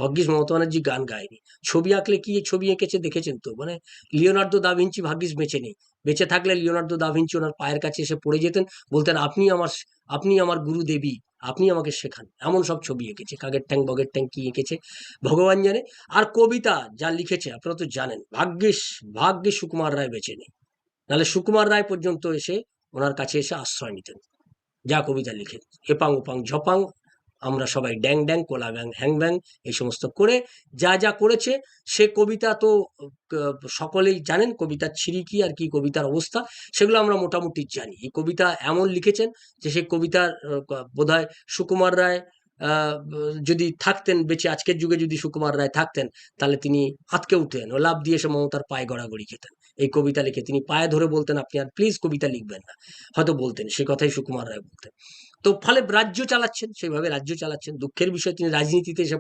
ভাগ্যিস মমতা ব্যানার্জি গান গায়নি। ছবি আঁকলে কি ছবি এঁকেছে দেখেছেন তো? মানে লিওনার্দো দা ভিঞ্চি ভাগ্যিস বেঁচে নেই। বেঁচে থাকলে লিওনার্দো দা ভিঞ্চি ওনার পায়ের কাছে এসে পড়ে যেতেন, বলতেন আপনি আমার গুরুদেবী, আপনি আমাকে শেখান। এমন সব ছবি এঁকেছে। কাকের ঠ্যাং বগের ঠ্যাং কি এঁকেছে ভগবান জানে। আর কবিতা যা লিখেছে আপনারা তো জানেন, ভাগ্যিস সুকুমার রায় বেঁচে নেই। নাহলে সুকুমার রায় পর্যন্ত এসে ওনার কাছে এসে আশ্রয় নিতেন। যা কবিতা লিখে, এপাং ওপাং ঝপাং, আমরা সবাই ড্যাং ড্যাং কোলা ব্যাং হ্যাং ব্যাং, এই সমস্ত করে যা যা করেছে। সে কবিতা তো সকলেই জানেন কবিতার ছিরি কি আর কি কবিতার অবস্থা, সেগুলো আমরা মোটামুটি জানি। এই কবিতা এমন লিখেছেন যে সেই কবিতার বোধহয় সুকুমার রায় যদি থাকতেন বেঁচে, আজকের যুগে যদি সুকুমার রায় থাকতেন, তাহলে তিনি আঁতকে উঠতেন ও লাফ দিয়ে এসে মমতার পায়ে গড়াগড়ি খেতেন। এই কবিতা লিখে তিনি পায়ে ধরে বলতেন, আপনি আর প্লিজ কবিতা লিখবেন না, হয়তো বলতেন, সে কথাই সুকুমার রায় বলতেন। তো ফলে রাজ্য চালাচ্ছেন, সেইভাবে রাজ্য চালাচ্ছেন। দুঃখের বিষয় তিনি রাজনীতিতে এসে